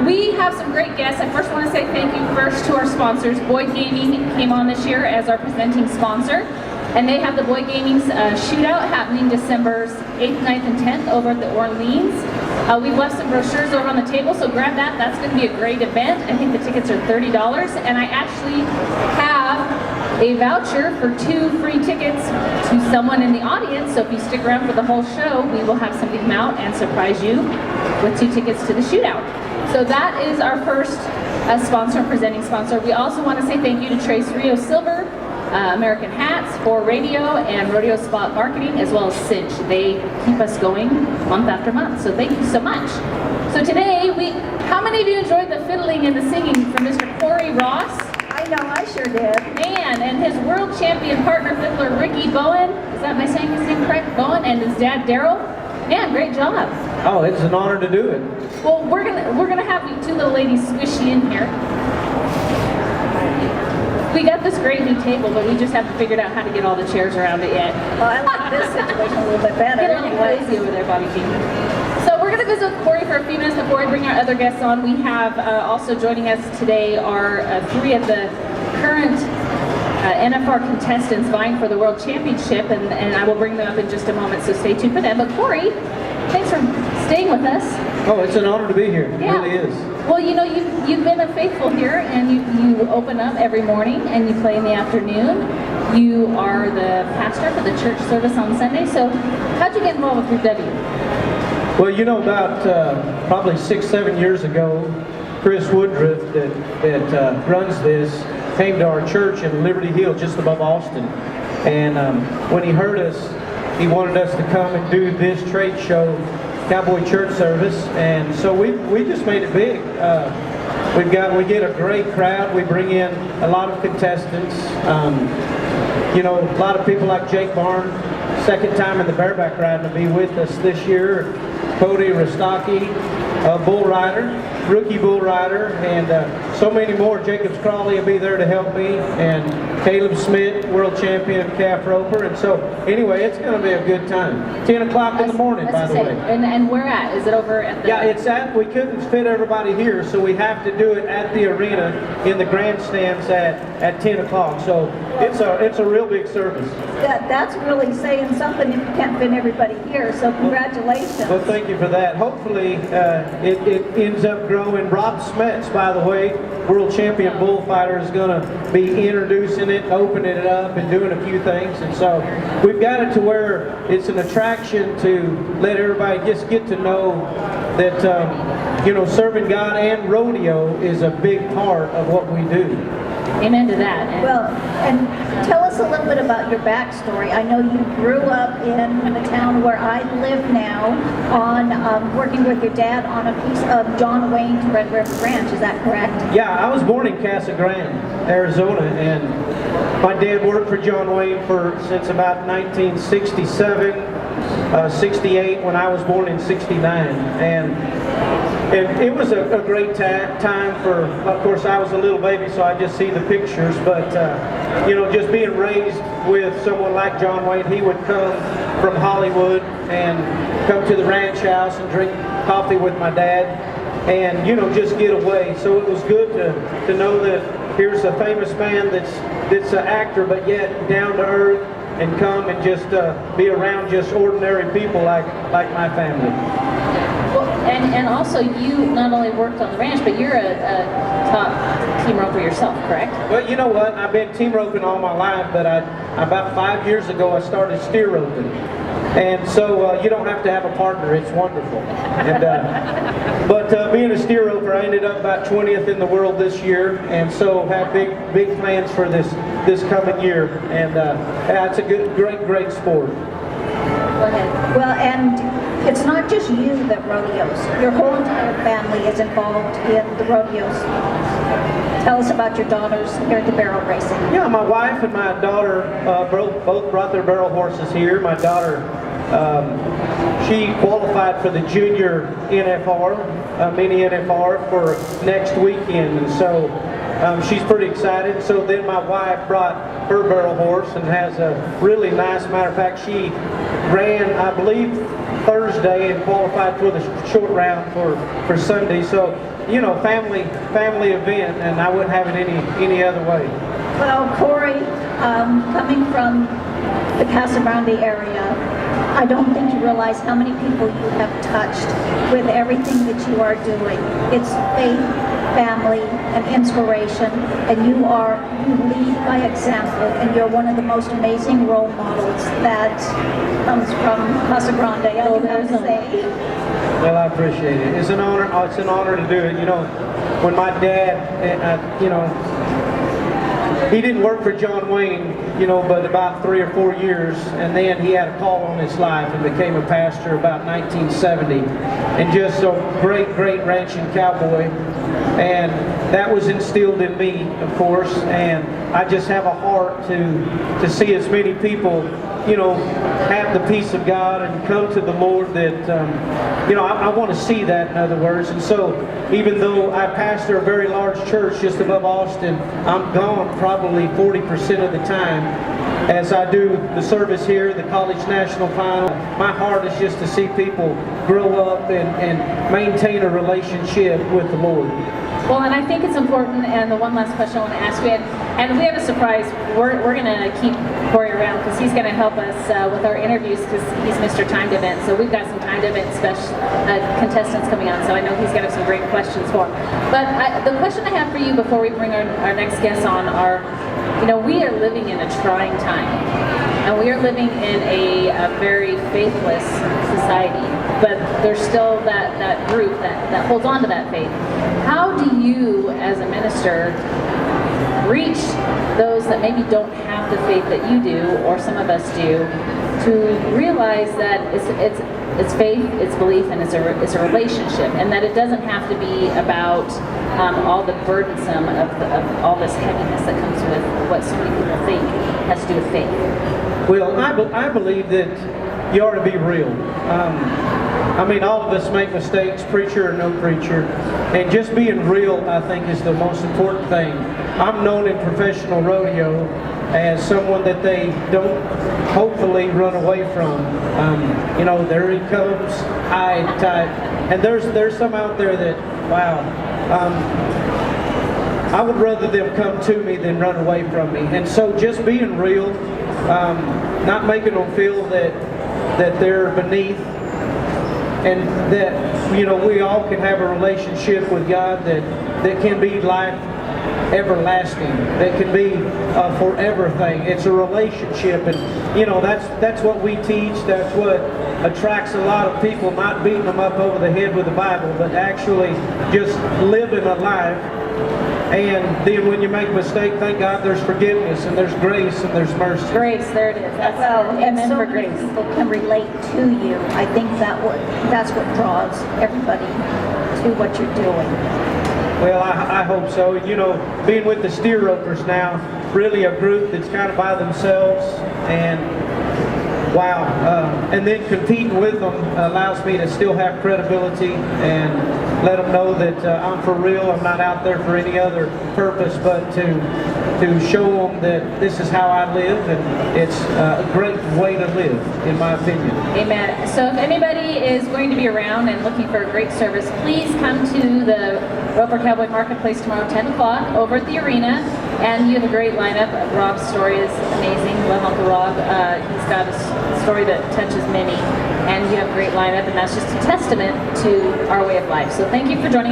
We have some great guests. I first want to say thank you first to our sponsors. Boyd Gaming came on this year as our presenting sponsor. And they have the Boyd Gaming's shootout happening December 8th, 9th, and 10th over at the Orleans. We've left some brochures over on the table, so grab that. That's going to be a great event. I think the tickets are $30. And I actually have a voucher for 2 free tickets to someone in the audience. So if you stick around for the whole show, we will have somebody come out and surprise you with 2 tickets to the shootout. So that is our first sponsor, presenting sponsor. We also want to say thank you to Trace Rio Silver, American Hats for radio and rodeo spot marketing, as well as Cinch. They keep us going month after month, so thank you so much. So today, how many of you enjoyed the fiddling and the singing from Mr. Cory Ross? I know, I sure did. Man, and his world champion partner fiddler Ricky Bowen, am I saying his name correct? Bowen, and his dad Daryl. Man, great job. Oh, it's an honor to do it. Well, we're gonna have you 2 little ladies squishy in here. We got this great new table, but we just haven't figured out how to get all the chairs around it yet. Well, I like this situation a little bit better. Get a little crazy over there, Bobbi Jeen. So we're going to visit with Cory for a few minutes before we bring our other guests on. We have also joining us today are 3 of the current NFR contestants vying for the World Championship, and I will bring them up in just a moment, so stay tuned for them. But Cory, thanks for staying with us. Oh, it's an honor to be here. It really is. Well, you know, you've been a faithful here, and you open up every morning, and you play in the afternoon. You are the pastor for the church service on Sunday. So how'd you get involved with Group W? Well, you know, about probably 6-7 years ago, Chris Woodruff, that runs this, came to our church in Liberty Hill, just above Austin. And when he heard us, he wanted us to come and do this trade show, Cowboy Church Service, and so we just made it big. We get a great crowd. We bring in a lot of contestants. You know, a lot of people like Jake Barn, second time in the bareback riding, to be with us this year. Cody Rostocki, bull rider, rookie bull rider, and so many more. Jacobs Crawley will be there to help me, and Caleb Smith, world champion calf roper. And so anyway, it's going to be a good time. 10 o'clock in the morning, by the way. And where at? Is it over at the... Yeah, it's at, we couldn't fit everybody here, so we have to do it at the arena in the grandstands at 10 o'clock. So it's a real big service. That's really saying something if you can't fit everybody here, so congratulations. Well, thank you for that. Hopefully it ends up growing. Rob Smets, by the way, world champion bullfighter, is going to be introducing it, opening it up, and doing a few things. And so we've got it to where it's an attraction to let everybody just get to know that, you know, serving God and rodeo is a big part of what we do. Amen to that. Well, and tell us a little bit about your backstory. I know you grew up in the town where I live now, on working with your dad on a piece of John Wayne's Red River Ranch. Is that correct? Yeah, I was born in Casa Grande, Arizona, and my dad worked for John Wayne since about 1967, 68, when I was born in 69, and it was a great time for, of course, I was a little baby, so I just see the pictures, but, you know, just being raised with someone like John Wayne. He would come from Hollywood and come to the ranch house and drink coffee with my dad and, you know, just get away. So it was good to know that here's a famous man that's an actor, but yet down to earth, and come and just be around just ordinary people like my family. Well, and also you not only worked on the ranch, but you're a top team roper yourself, correct? Well, you know what? I've been team roping all my life, but about 5 years ago I started steer roping. And so you don't have to have a partner. It's wonderful. And, but being a steer roper, I ended up about 20th in the world this year, and so have big plans for this coming year. And it's a great sport. Go ahead. Well, and it's not just you that rodeos. Your whole entire family is involved in the rodeos. Tell us about your daughters here at the barrel racing. Yeah, my wife and my daughter both brought their barrel horses here. My daughter, she qualified for the junior NFR, mini NFR for next weekend, and so she's pretty excited. So then my wife brought her barrel horse and has a really nice, matter of fact, she ran, I believe, Thursday and qualified for the short round for Sunday. So you know, family event, and I wouldn't have it any other way. Well, Cory, coming from the Casa Grande area, I don't think you realize how many people you have touched with everything that you are doing. It's faith, family, and inspiration, and you lead by example, and you're one of the most amazing role models that comes from Casa Grande, I would have to say. Well, I appreciate it. It's an honor. It's an honor to do it. You know, when my dad, you know, he didn't work for John Wayne, you know, but about 3 or 4 years, and then he had a call on his life and became a pastor about 1970, and just a great ranching cowboy, and that was instilled in me, of course, and I just have a heart to see as many people, you know, have the peace of God and come to the Lord that, you know, I want to see that, in other words. And so, even though I pastor a very large church just above Austin, I'm gone probably 40% of the time as I do the service here, the College National Final. My heart is just to see people grow up and maintain a relationship with the Lord. Well, and I think it's important, and the one last question I want to ask you, and we have a surprise. We're going to keep Cory around because he's going to help us with our interviews because he's Mr. Timed Event. So we've got some Timed Event contestants coming on, so I know he's going to have some great questions for him. But the question I have for you before we bring our next guests on are, you know, we are living in a trying time, and we are living in a very faithless society, but there's still that group that holds on to that faith. How do you, as a minister, reach those that maybe don't have the faith that you do, or some of us do, to realize that it's faith, it's belief, and it's a relationship, and that it doesn't have to be about all the burdensome of all this heaviness that comes with what so many people think has to do with faith? Well, I believe that you ought to be real. I mean, all of us make mistakes, preacher or no preacher, and just being real, I think, is the most important thing. I'm known in professional rodeo as someone that they don't hopefully run away from. You know, there he comes, hide type, and there's some out there that, wow, I would rather them come to me than run away from me. And so just being real, not making them feel that they're beneath, and that, you know, we all can have a relationship with God that can be life everlasting, that can be a forever thing. It's a relationship, and you know, that's what we teach. That's what attracts a lot of people, not beating them up over the head with the Bible, but actually just living a life. And then when you make a mistake, thank God there's forgiveness, and there's grace, and there's mercy. Grace, there it is. That's And amen so for many grace. people can relate to you. I think that's what draws everybody to what you're doing. Well, I hope so. You know, being with the steer ropers now, really a group that's kind of by themselves, and wow. And then competing with them allows me to still have credibility and let them know that I'm for real. I'm not out there for any other purpose but to show them that this is how I live, and it's a great way to live, in my opinion. Amen. So if anybody is going to be around and looking for a great service, please come to the Roper Cowboy Marketplace tomorrow, 10 o'clock, over at the arena. And you have a great lineup. Rob's story is amazing. Love Uncle Rob. He's got a story that touches many. And you have a great lineup, and that's just a testament to our way of life. So thank you for joining us.